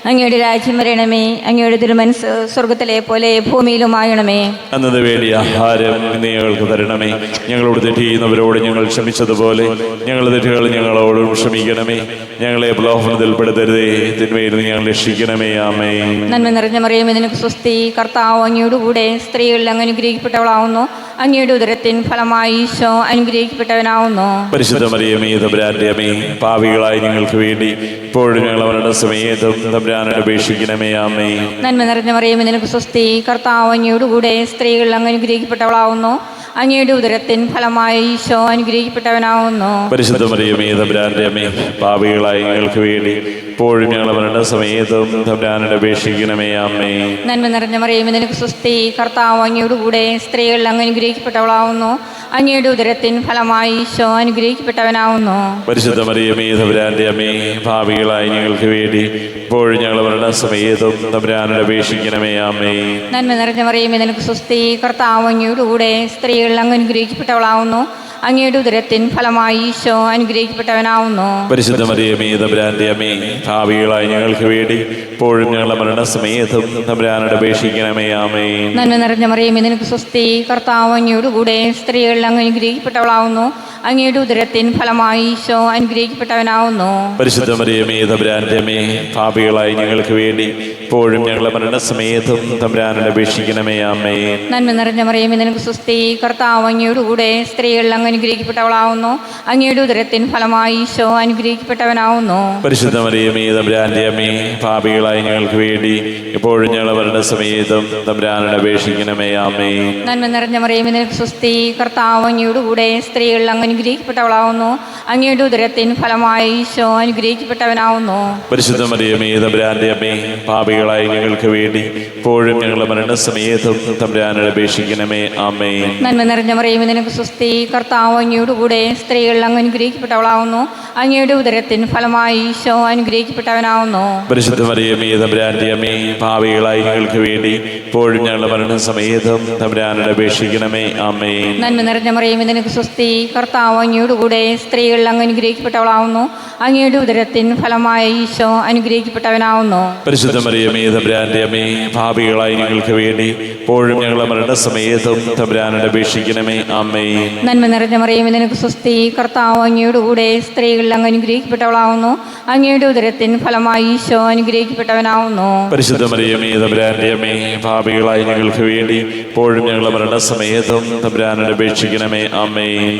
അങ്ങയുടെ രാജ്യം വരണമേ. അങ്ങയുടെ തിരുമനസ്സ് സ്വർഗത്തിലെ പോലെ ഭൂമിയിലുമായണമേ. അന്നത് വേണ്ടി ആഹാരം ഇന്ന് ഞങ്ങൾക്ക് തരണമേ. ഞങ്ങളോട് തെറ്റ് ചെയ്യുന്നവരോട് ഞങ്ങൾ ക്ഷമിച്ചതുപോലെ ഞങ്ങളുടെ തെറ്റുകൾ ഞങ്ങളോടും ക്ഷമിക്കണമേ. ഞങ്ങളെ പ്രലോഭനത്തിൽ പെടുത്തരുതേ, തിന്മയിൽ നിന്ന് ഞങ്ങൾ രക്ഷിക്കണമേ. ആമേൻ. നന്മ നിറഞ്ഞ മറിയമേ, നിനക്ക് സ്വസ്തി, കർത്താവ് അങ്ങയുടെ കൂടെ സ്ത്രീകളിൽ അങ്ങ് അനുഗ്രഹിക്കപ്പെട്ടവളാവുന്നു. അങ്ങയുടെ ഉദരത്തിൻ ഫലമായി ഈശോ അനുഗ്രഹിക്കപ്പെട്ടവനാവുന്നു. പരിശുദ്ധ മറിയമേ തമ്പുരാന്റെ അമ്മേ, പാപികളായ ഞങ്ങൾക്ക് വേണ്ടി ഇപ്പോഴും ഞങ്ങൾ അവരുടെ സമയത്തും തമ്പുരാനോട് അപേക്ഷിക്കണമേ. ആമേൻ. നന്മ നിറഞ്ഞ മറിയമേ, നിനക്ക് സ്വസ്തി, കർത്താവ് അങ്ങയുടെ കൂടെ സ്ത്രീകളിൽ അങ്ങ് അനുഗ്രഹിക്കപ്പെട്ടവളാവുന്നു. അങ്ങയുടെ ഉദരത്തിൻ ഫലമായി ഈശോ അനുഗ്രഹിക്കപ്പെട്ടവനാവുന്നു. പരിശുദ്ധ മറിയമേ തമ്പുരാന്റെ അമ്മേ, പാപികളായ ഞങ്ങൾക്ക് വേണ്ടി ഇപ്പോഴും ഞങ്ങൾ അവരുടെ സമയത്തും തമ്പുരാനോട് അപേക്ഷിക്കണമേ. ആമേൻ. നന്മ നിറഞ്ഞ മറിയമേ, നിനക്ക് സ്വസ്തി, കർത്താവ് അങ്ങയുടെ കൂടെ സ്ത്രീകളിൽ അങ്ങ് അനുഗ്രഹിക്കപ്പെട്ടവളാവുന്നു. അങ്ങയുടെ ഉദരത്തിൻ ഫലമായി ഈശോ അനുഗ്രഹിക്കപ്പെട്ടവനാവുന്നു. പരിശുദ്ധ മറിയമേ തമ്പുരാന്റെ അമ്മേ, പാപികളായ ഞങ്ങൾക്ക് വേണ്ടി ഇപ്പോഴും ഞങ്ങൾ അവരുടെ സമയത്തും തമ്പുരാനോട് അപേക്ഷിക്കണമേ. ആമേൻ. നന്മ നിറഞ്ഞ മറിയമേ, നിനക്ക് സ്വസ്തി, കർത്താവ് അങ്ങയുടെ കൂടെ സ്ത്രീകളിൽ അങ്ങ് അനുഗ്രഹിക്കപ്പെട്ടവളാവുന്നു. അങ്ങയുടെ ഉദരത്തിൻ ഫലമായി ഈശോ അനുഗ്രഹിക്കപ്പെട്ടവനാവുന്നു. പരിശുദ്ധ മറിയമേ തമ്പുരാന്റെ അമ്മേ, പാപികളായ ഞങ്ങൾക്ക് വേണ്ടി ഇപ്പോഴും ഞങ്ങളുടെ മരണസമയത്തും തമ്പുരാനോട് അപേക്ഷിക്കണമേ. ആമേൻ. നന്മ നിറഞ്ഞ മറിയമേ, നിനക്ക് സ്വസ്തി, കർത്താവ് അങ്ങയുടെ കൂടെ സ്ത്രീകളിൽ അങ്ങ് അനുഗ്രഹിക്കപ്പെട്ടവളാവുന്നു. അങ്ങയുടെ ഉദരത്തിൻ ഫലമായി ഈശോ അനുഗ്രഹിക്കപ്പെട്ടവനാവുന്നു. പരിശുദ്ധ മറിയമേ തമ്പുരാന്റെ അമ്മേ, പാപികളായ ഞങ്ങൾക്ക് വേണ്ടി ഇപ്പോഴും ഞങ്ങളുടെ മരണസമയത്തും തമ്പുരാനോട് അപേക്ഷിക്കണമേ. ആമേൻ. നന്മ നിറഞ്ഞ മറിയമേ, നിനക്ക് സ്വസ്തി, കർത്താവ് അങ്ങയുടെ കൂടെ സ്ത്രീകളിൽ അങ്ങ് അനുഗ്രഹിക്കപ്പെട്ടവളാവുന്നു. അങ്ങയുടെ ഉദരത്തിൻ ഫലമായി ഈശോ അനുഗ്രഹിക്കപ്പെട്ടവനാവുന്നു. പരിശുദ്ധ മറിയമേ തമ്പുരാന്റെ അമ്മേ, പാപികളായ ഞങ്ങൾക്ക് വേണ്ടി ഇപ്പോഴും ഞങ്ങളുടെ മരണസമയത്തും തമ്പുരാനോട് അപേക്ഷിക്കണമേ. ആമേൻ. നന്മ നിറഞ്ഞ മറിയമേ, നിനക്ക് സ്വസ്തി, കർത്താവ് അങ്ങയുടെ കൂടെ സ്ത്രീകളിൽ അങ്ങ് അനുഗ്രഹിക്കപ്പെട്ടവളാവുന്നു. അങ്ങയുടെ ഉദരത്തിൻ ഫലമായി ഈശോ അനുഗ്രഹിക്കപ്പെട്ടവനാവുന്നു. പരിശുദ്ധ മറിയമേ തമ്പുരാന്റെ അമ്മേ, പാപികളായ ഞങ്ങൾക്ക് വേണ്ടി ഇപ്പോഴും ഞങ്ങളുടെ മരണസമയത്തും തമ്പുരാനോട് അപേക്ഷിക്കണമേ. ആമേൻ. നന്മ നിറഞ്ഞ മറിയമേ, നിനക്ക് സ്വസ്തി, കർത്താവ് അങ്ങയുടെ കൂടെ സ്ത്രീകളിൽ അങ്ങ് അനുഗ്രഹിക്കപ്പെട്ടവളാവുന്നു. അങ്ങയുടെ ഉദരത്തിൻ ഫലമായി ഈശോ അനുഗ്രഹിക്കപ്പെട്ടവനാവുന്നു. പരിശുദ്ധ മറിയമേ തമ്പുരാന്റെ അമ്മേ, പാപികളായ ഞങ്ങൾക്ക് വേണ്ടി ഇപ്പോഴും ഞങ്ങളുടെ മരണസമയത്തും തമ്പുരാനോട് അപേക്ഷിക്കണമേ. ആമേൻ. നന്മ നിറഞ്ഞ മറിയമേ, നിനക്ക് സ്വസ്തി, കർത്താവ് അങ്ങയുടെ കൂടെ സ്ത്രീകളിൽ അങ്ങ് അനുഗ്രഹിക്കപ്പെട്ടവളാവുന്നു. അങ്ങയുടെ ഉദരത്തിൻ ഫലമായി ഈശോ അനുഗ്രഹിക്കപ്പെട്ടവനാവുന്നു. പരിശുദ്ധ മറിയമേ തമ്പുരാന്റെ അമ്മേ, പാപികളായ ഞങ്ങൾക്ക് വേണ്ടി ഇപ്പോഴും ഞങ്ങളുടെ മരണസമയത്തും തമ്പുരാനോട് അപേക്ഷിക്കണമേ. ആമേൻ. നന്മ നിറഞ്ഞ മറിയമേ, നിനക്ക് സ്വസ്തി, കർത്താവ് അങ്ങയുടെ കൂടെ സ്ത്രീകളിൽ അങ്ങ് അനുഗ്രഹിക്കപ്പെട്ടവളാവുന്നു. അങ്ങയുടെ ഉദരത്തിൻ ഫലമായി ഈശോ അനുഗ്രഹിക്കപ്പെട്ടവനാവുന്നു. പരിശുദ്ധ മറിയമേ തമ്പുരാന്റെ അമ്മേ, പാപികളായ ഞങ്ങൾക്ക് വേണ്ടി ഇപ്പോഴും ഞങ്ങളുടെ മരണസമയത്തും തമ്പുരാനോട് അപേക്ഷിക്കണമേ. ആമേൻ.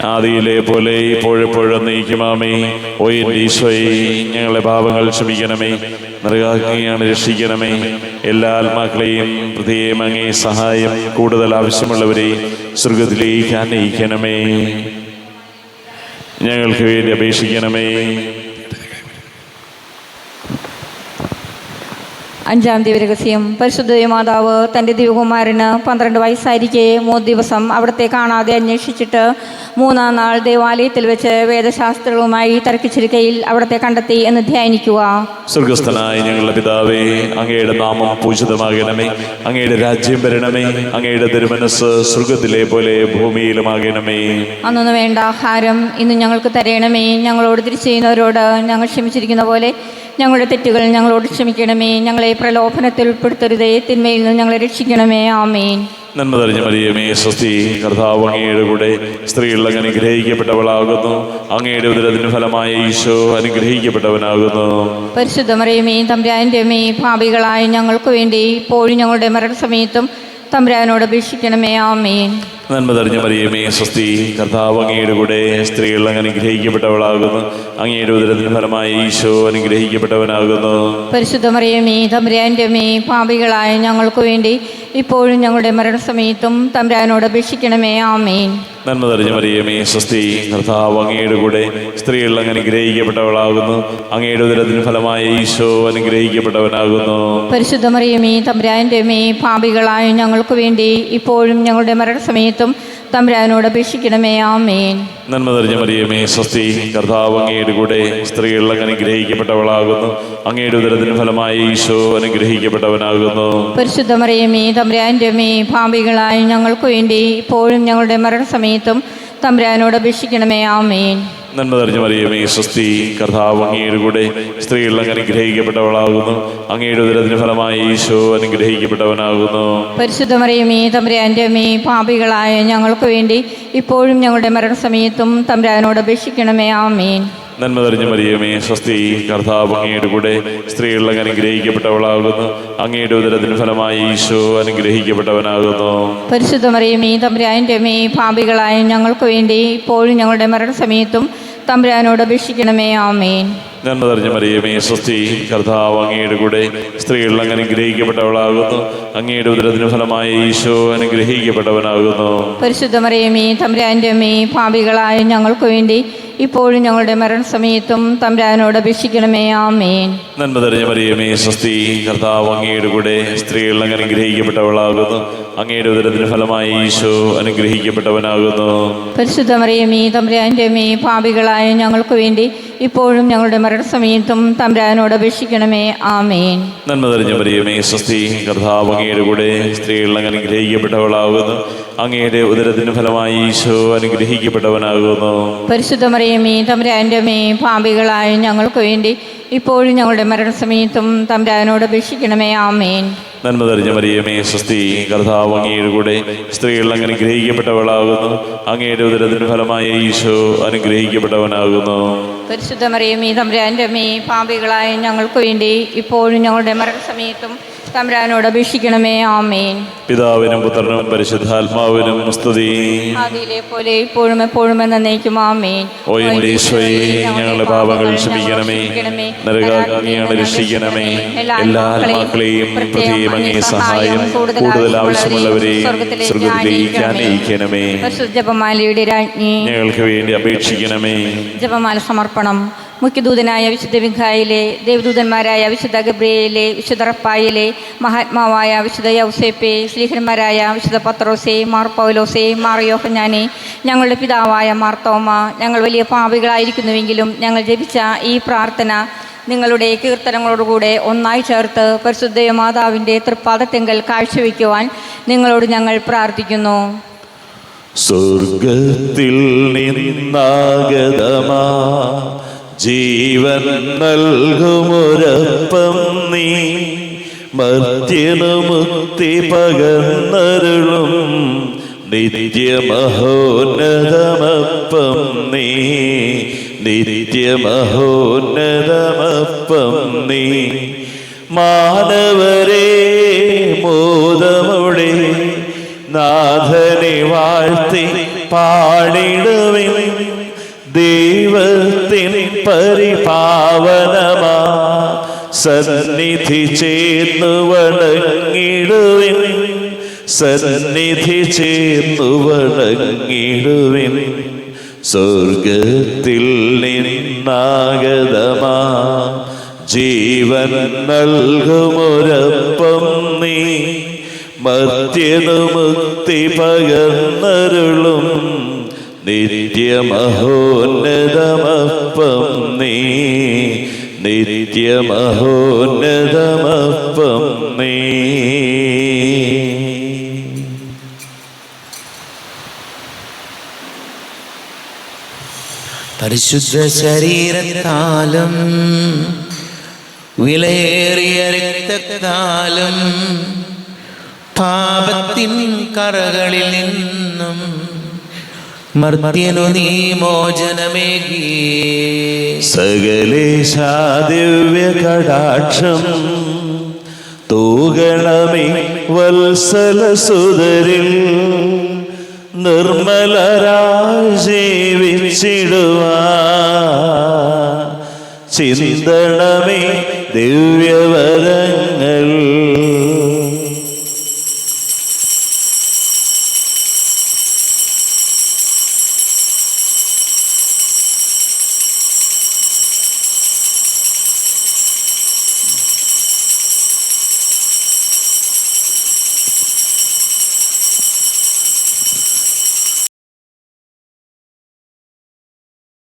ആദിയിലെ പോലെ ഇപ്പോഴെപ്പോഴും നയിക്കുമാമേ. ഓ എൻ്റെ ഈശോയെ, ഞങ്ങളെ പാപങ്ങൾ ക്ഷമിക്കണമേ, നരകാഗ്നിയാണ് രക്ഷിക്കണമേ. എല്ലാ ആത്മാക്കളെയും പ്രത്യേകം അങ്ങേ സഹായം കൂടുതൽ ആവശ്യമുള്ളവരെയും സ്വർഗത്തിലേക്ക് ആനയിക്കണമേ. ഞങ്ങൾക്ക് വേണ്ടി അപേക്ഷിക്കണമേ. അഞ്ചാം ദിവരഹസ്യം. പരിശുദ്ധ മാതാവ് തൻ്റെ ദിവകുമാരന് 12 വയസ്സായിരിക്കെ 3 ദിവസം അവിടത്തെ കാണാതെ അന്വേഷിച്ചിട്ട് 3-ാം നാൾ ദേവാലയത്തിൽ വെച്ച് വേദശാസ്ത്രങ്ങളുമായി തർക്കിച്ചിരിക്കയിൽ അവിടത്തെ കണ്ടെത്തി എന്ന് ധ്യാനിക്കുക. സ്വർഗസ്ഥനായ ഞങ്ങളുടെ പിതാവേ, അങ്ങയുടെ നാമം പൂജിതമാകണമേ. അങ്ങയുടെ രാജ്യം വരണമേ. അങ്ങയുടെ തിരുമനസ് സ്വർഗത്തിലെ പോലെ ഭൂമിയിലുമാകണമേ. അന്നു വേണ്ട ആഹാരം ഇന്ന് ഞങ്ങൾക്ക് തരണമേ. ഞങ്ങളോട് തിരിച്ചു ചെയ്യുന്നവരോട് ഞങ്ങൾ ക്ഷമിച്ചിരിക്കുന്ന പോലെ ഞങ്ങളുടെ തെറ്റുകൾ ഞങ്ങളോട് ക്ഷമിക്കണമേ. ഞങ്ങളെ പ്രലോഭനത്തിൽ ഉൾപ്പെടുത്തരുതേ. തിന്മയിൽ നിന്ന് ഞങ്ങളെ രക്ഷിക്കണമേ. ആമേൻ. നന്മ നിറഞ്ഞ മറിയമേ, സ്വസ്തി. കർത്താവ് അങ്ങയുടെ കൂടെ സ്ത്രീകൾ അങ്ങ് അനുഗ്രഹിക്കപ്പെട്ടവളാകുന്നു. അങ്ങയുടെ ഉദരത്തിന് ഫലമായ ഈശോ അനുഗ്രഹിക്കപ്പെട്ടവനാകുന്നു. പരിശുദ്ധ മറിയമേ, തമ്പുരാന്റെ അമ്മേ, പാപികളായ ഞങ്ങൾക്ക് വേണ്ടി ഇപ്പോഴും ഞങ്ങളുടെ മരണസമയത്തും തമ്പുരാനോട് അപേക്ഷിക്കണമേ. ആമേൻ. നന്മ നിറഞ്ഞ മറിയമേ, സ്വസ്തി. കർത്താവ് അങ്ങയുടെ കൂടെ സ്ത്രീകൾ അങ്ങ് അനുഗ്രഹിക്കപ്പെട്ടവളാകുന്നു. അങ്ങയുടെ ഉദരത്തിന് ഫലമായ ഈശോ അനുഗ്രഹിക്കപ്പെട്ടവനാകുന്നു. പരിശുദ്ധ മറിയമേ, തമ്പുരാന്റെ അമ്മേ, പാപികളായ ഞങ്ങൾക്ക് വേണ്ടി ഇപ്പോഴും ഞങ്ങളുടെ മരണസമയത്തും തമ്പുരാനോട് അപേക്ഷിക്കണമേ. ആമേൻ. നന്മ നിറഞ്ഞ മറിയമേ, സ്വസ്തി. കർത്താവ് അങ്ങയുടെ കൂടെ സ്ത്രീകൾ അങ്ങ് അനുഗ്രഹിക്കപ്പെട്ടവളാകുന്നു. അങ്ങയുടെ ഉദരത്തിന് ഫലമായ ഈശോ അനുഗ്രഹിക്കപ്പെട്ടവനാകുന്നു. പരിശുദ്ധ മറിയമേ, തമ്പുരാന്റെ അമ്മേ, പാപികളായ ഞങ്ങൾക്ക് വേണ്ടി ഇപ്പോഴും ഞങ്ങളുടെ മരണസമയത്തും തമ്പുരാനോട് അപേക്ഷിക്കണമേ. ആമേൻ. നന്മ നിറഞ്ഞ മറിയമേ, സ്വസ്തി. കർത്താവ് അങ്ങയുടെ കൂടെ സ്ത്രീകൾ അങ്ങ് അനുഗ്രഹിക്കപ്പെട്ടവളാകുന്നു. അങ്ങയുടെ ഉദരത്തിന് ഫലമായ ഈശോ അനുഗ്രഹിക്കപ്പെട്ടവനാകുന്നു. പരിശുദ്ധ മറിയമേ, തമ്പുരാന്റെ അമ്മേ, പാപികളായ ഞങ്ങൾക്ക് വേണ്ടി ഇപ്പോഴും ഞങ്ങളുടെ മരണസമയത്തും തമ്പുരാനോട് അപേക്ഷിക്കണമേ. ആമേൻ. നന്മ നിറഞ്ഞ മറിയമേ, സ്വസ്തി. കർത്താവ് അങ്ങയുടെ കൂടെ സ്ത്രീകൾ അങ്ങ് അനുഗ്രഹിക്കപ്പെട്ടവളാകുന്നു. അങ്ങയുടെ ഉദരത്തിന് ഫലമായ ഈശോ അനുഗ്രഹിക്കപ്പെട്ടവനാകുന്നു. പരിശുദ്ധ മറിയമേ, തമ്പുരാന്റെ അമ്മേ, പാപികളായ ഞങ്ങൾക്ക് വേണ്ടി ഇപ്പോഴും ഞങ്ങളുടെ മരണസമയത്തും തമ്പുരാനോട് അപേക്ഷിക്കണമേ. ആമേൻ. നന്മ നിറഞ്ഞ മറിയമേ, സ്വസ്തി. കർത്താവ് അങ്ങയുടെ കൂടെ സ്ത്രീകൾ അങ്ങ് അനുഗ്രഹിക്കപ്പെട്ടവളാകുന്നു. അങ്ങയുടെ ഉദരത്തിന് ഫലമായ ഈശോ അനുഗ്രഹിക്കപ്പെട്ടവനാകുന്നു. പരിശുദ്ധ മറിയമേ, തമ്പുരാന്റെ അമ്മേ, പാപികളായ ഞങ്ങൾക്ക് വേണ്ടി ഇപ്പോഴും ഞങ്ങളുടെ മരണസമയത്തും തമ്പുരാനോട് അപേക്ഷിക്കണമേ. ആമേൻ. നന്മ നിറഞ്ഞ മറിയമേ, സ്വസ്തി. കർത്താവ് അങ്ങയുടെ കൂടെ സ്ത്രീകൾ അങ്ങ് അനുഗ്രഹിക്കപ്പെട്ടവളാകുന്നു. അങ്ങയുടെ ഉദരത്തിന് ഫലമായ ഈശോ അനുഗ്രഹിക്കപ്പെട്ടവനാകുന്നു. പരിശുദ്ധ മറിയമേ, തമ്പുരാന്റെ അമ്മേ, പാപികളായ ഞങ്ങൾക്ക് വേണ്ടി ഇപ്പോഴും ഞങ്ങളുടെ മരണസമയത്തും തമ്പുരാനോട് അപേക്ഷിക്കണമേ. ആമേൻ. നന്മ നിറഞ്ഞ മറിയമേ, സ്വസ്തി. കർത്താവ് അങ്ങയുടെ കൂടെ സ്ത്രീകൾ അങ്ങ് അനുഗ്രഹിക്കപ്പെട്ടവളാകുന്നു. അങ്ങയുടെ ഉദരത്തിന് ഫലമായ ഈശോ അനുഗ്രഹിക്കപ്പെട്ടവനാകുന്നു. പരിശുദ്ധ മറിയമേ, തമ്പുരാന്റെ അമ്മേ, പാപികളായ ഞങ്ങൾക്ക് വേണ്ടി ഇപ്പോഴും ഞങ്ങളുടെ മരണസമയത്തും തമ്പുരാനോട് അപേക്ഷിക്കണമേ. ആമേൻ. നന്മ നിറഞ്ഞ മറിയമേ, സ്വസ്തി. കർത്താവ് അങ്ങയുടെ കൂടെ സ്ത്രീകൾ അങ്ങ് അനുഗ്രഹിക്കപ്പെട്ടവളാകുന്നു. അങ്ങയുടെ ഉദരത്തിന് ഫലമായ ഈശോ അനുഗ്രഹിക്കപ്പെട്ടവനാകുന്നു. പരിശുദ്ധ മറിയമേ, തമ്പുരാന്റെ അമ്മേ, പാപികളായ ഞങ്ങൾക്ക് വേണ്ടി ഇപ്പോഴും ഞങ്ങളുടെ മരണസമയത്തും തമ്പുരാനോട് അപേക്ഷിക്കണമേ. ആമേൻ. നന്മ നിറഞ്ഞ മറിയമേ, സ്വസ്തി. കർത്താവ് അങ്ങയുടെ കൂടെ സ്ത്രീകൾ അങ്ങ് അനുഗ്രഹിക്കപ്പെട്ടവളാകുന്നു. അങ്ങയുടെ ഉദരത്തിന് ഫലമായ ഈശോ അനുഗ്രഹിക്കപ്പെട്ടവനാകുന്നു. പരിശുദ്ധ മറിയമേ, തമ്പുരാന്റെ അമ്മേ, പാപികളായ ഞങ്ങൾക്ക് വേണ്ടി ഇപ്പോഴും ഞങ്ങളുടെ മരണസമയത്തും തമ്പുരാനോട് അപേക്ഷിക്കണമേ. ആമേൻ. പിതാവിനും പുത്രനും പരിശുദ്ധാത്മാവിനും സ്തുതി. ആദിയിലെ പോലെ ഇപ്പോഴും എപ്പോഴും എന്നേക്കും. ആമേൻ. ഓ എൻ്റെ ഈശോയെ, ഞങ്ങളുടെ പാപങ്ങൾ ക്ഷമിക്കണമേ. നരകാഗ്നി ഞങ്ങളെ രക്ഷിക്കണമേ. എല്ലാ ആത്മാക്കളെയും പ്രത്യേകം അങ്ങേ സഹായം കൂടുതൽ ആവശ്യമുള്ളവരെയും സ്വർഗ്ഗത്തിലേക്ക് ആനയിക്കണമേ. ജപമാലയുടെ രാജ്ഞി, ഞങ്ങൾക്ക് വേണ്ടി അപേക്ഷിക്കണമേ. ജപമാല സമർപ്പണം. മുഖ്യദൂതനായ വിശുദ്ധ മിഖായേലേ, ദേവദൂതന്മാരായ വിശുദ്ധ ഗബ്രിയേലേ, വിശുദ്ധ റഫായേലേ, മഹാത്മാവായ വിശുദ്ധ യൗസേപ്പേ, ശ്ലീഹന്മാരായ വിശുദ്ധ പത്രോസേ, മാർ പൗലോസേ, മാർ യോഹന്നാനേ, ഞങ്ങളുടെ പിതാവായ മാർത്തോമ, ഞങ്ങൾ വലിയ പാപികളായിരിക്കുന്നുവെങ്കിലും ഞങ്ങൾ ജപിച്ച ഈ പ്രാർത്ഥന നിങ്ങളുടെ കീർത്തനങ്ങളോടുകൂടെ ഒന്നായി ചേർത്ത് പരിശുദ്ധ മാതാവിൻ്റെ തൃപ്പാദത്തെങ്കൽ കാഴ്ചവെക്കുവാൻ നിങ്ങളോട് ഞങ്ങൾ പ്രാർത്ഥിക്കുന്നു. സ്വർഗത്തിൽ നിന്നാഗതമാ ജീവൻ നൽകുമൊരപ്പം നീ, മർത്യനു മുക്തി പകർന്നരുളും നിത്യമഹോന്നതമപ്പം നീ, നിത്യമഹോന്നതമപ്പം നീ. മാനവരെ മോദമുടെ നാഥനെ വാഴ്ത്തി പാടിടുവിൻ, ദൈവത്തിൻ പരിപാവനമാ സന്നിധി ചേർന്നു വണങ്ങിടുവിൻ, സന്നിധി ചേർന്നു വണങ്ങിടുവിൻ. സ്വർഗത്തിൽ നിന്നാഗതമാ ജീവൻ നൽകുമൊരപ്പം നീ, മർത്യനു മുക്തി പകർന്നരുളും നിത്യമഹോന്നതമപ്പം നീ, നിത്യമഹോന്നതമപ്പം നീ. പരിശുദ്ധ ശരീരത്താലും വിലയേറിയ രക്തത്താലും പാപത്തിൻ കറകളിൽ നിന്നും മർത്യനു നീ മോചനമേകി. സകലേശാ ദിവ്യ കടാക്ഷം തൂകണമേ വത്സലസുതരിൽ, നിർമ്മലരായി ജീവിച്ചിടുവാൻ ചിന്തണമേ ദിവ്യ